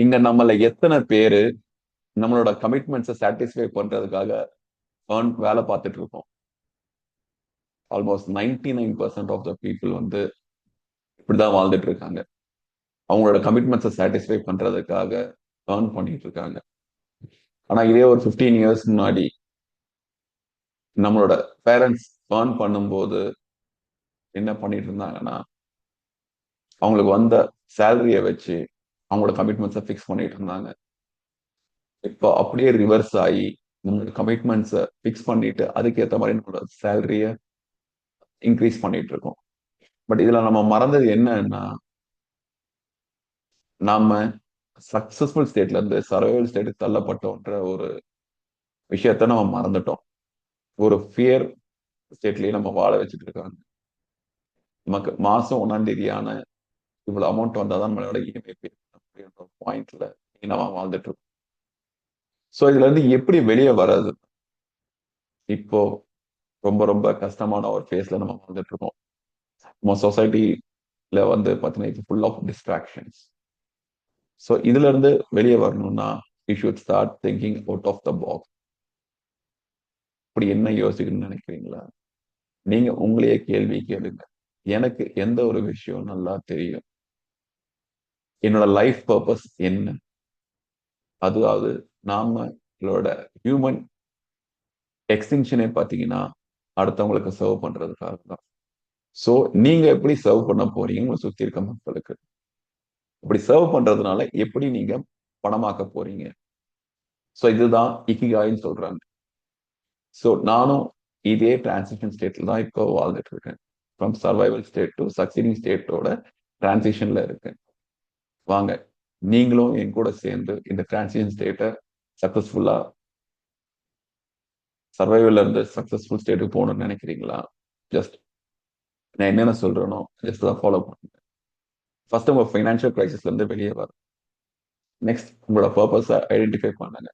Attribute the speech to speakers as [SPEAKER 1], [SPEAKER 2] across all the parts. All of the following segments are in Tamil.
[SPEAKER 1] இங்க நம்மள எத்தனை பேரு நம்மளோட கமிட்மெண்ட்ஸை சாட்டிஸ்ஃபை பண்றதுக்காக வேலை பார்த்துட்டு இருக்கோம். ஆல்மோஸ்ட் 99% ஆஃப் த பீப்புள் வந்து இப்படிதான் வாழ்ந்துட்டு இருக்காங்க. அவங்களோட கமிட்மெண்ட்ஸை சாட்டிஸ்ஃபை பண்றதுக்காக ஏர்ன் பண்ணிட்டு இருக்காங்க. ஆனா இதே ஒரு 15 இயர்ஸ் முன்னாடி நம்மளோட பேரண்ட்ஸ் ஏர்ன் பண்ணும்போது என்ன பண்ணிட்டு இருந்தாங்கன்னா, அவங்களுக்கு வந்த சேலரியை வச்சு அவங்களோட கமிட்மெண்ட்ஸை ஃபிக்ஸ் பண்ணிட்டு இருந்தாங்க. இப்போ அப்படியே ரிவர்ஸ் ஆகி நம்மளோட கமிட்மெண்ட்ஸை ஃபிக்ஸ் பண்ணிட்டு அதுக்கேற்ற மாதிரி நம்மளோட சேலரியை இன்க்ரீஸ் பண்ணிட்டு இருக்கோம். பட் இதுல நம்ம மறந்தது என்னன்னா, நாம சக்சஸ்ஃபுல் ஸ்டேட்ல இருந்து சர்வைவல் ஸ்டேட்டுக்கு தள்ளப்பட்டோன்ற ஒரு விஷயத்த நம்ம மறந்துட்டோம். ஒரு ஃபியர் ஸ்டேட்லயே நம்ம வாழ வச்சுட்டு இருக்காங்க. நமக்கு மாசம் 1ஆம் தேதியான இவ்வளவு அமௌண்ட் வந்தாதான் நம்மளோட இஎம்ஐ பே அப்படின்ற பாயிண்ட்ல நம்ம வாழ்ந்துட்டு இருக்கோம். ஸோ இதுல இருந்து எப்படி வெளியே வர்றது? இப்போ ரொம்ப ரொம்ப கஷ்டமான ஒரு ஃபேஸ்ல நம்ம வாழ்ந்துட்டு இருக்கோம். நம்ம சொசைட்டில வந்து பார்த்தீங்கன்னா இது ஃபுல் ஆஃப் டிஸ்ட்ராக்ஷன்ஸ். ஸோ இதுல இருந்து வெளியே வரணும்னா you should start thinking out of the box. அப்படி என்ன யோசிக்கணும்னு நினைக்கிறீங்களா? நீங்க உங்களையே கேள்வி கேளுங்க. எனக்கு எந்த ஒரு விஷயம் நல்லா தெரியும்? என்னோட லைஃப் பர்பஸ் என்ன? அதாவது நாமளோட ஹியூமன் எக்ஸ்டிங்ஷனே பார்த்தீங்கன்னா அடுத்தவங்களுக்கு சர்வ் பண்றதுக்காக தான். ஸோ நீங்க எப்படி சர்வ் பண்ண போறீங்க உங்களை சுத்தி இருக்க மக்களுக்கு? அப்படி சர்வ் பண்றதுனால எப்படி நீங்க பணமாக்க போறீங்க? ஸோ இதுதான் இக்கிகாயின்னு சொல்றாங்க. ஸோ நானும் இதே டிரான்சிஷன் ஸ்டேட்ல தான் இப்போ வாழ்ந்துட்டு இருக்கேன். From survival state to succeeding ஸ்டேட்டோட டிரான்சிஷன்ல இருக்கேன். வாங்க நீங்களும் என் கூட சேர்ந்து இந்த டிரான்சிஷன் ஸ்டேட்டை சக்சஸ்ஃபுல்லா சர்வைவல்ல இருந்து சக்சஸ்ஃபுல் ஸ்டேட்டுக்கு போகணும்னு நினைக்கிறீங்களா? ஜஸ்ட் நான் என்னென்ன சொல்றேனோ ஜஸ்ட் தான் ஃபாலோ பண்ணுங்க. ஃபர்ஸ்ட் உங்க ஃபைனான்சியல் கிரைசிஸ்ல இருந்து வெளியே வர. நெக்ஸ்ட் உங்களோட பர்பஸை ஐடென்டிஃபை பண்ணுங்க.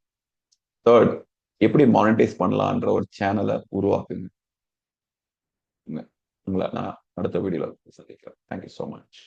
[SPEAKER 1] தேர்ட், எப்படி மானிட்டைஸ் பண்ணலான்ற ஒரு சேனலை உருவாக்குங்க. உங்களை நான் அடுத்த வீடியோல சந்திக்கிறேன். Thank you so much.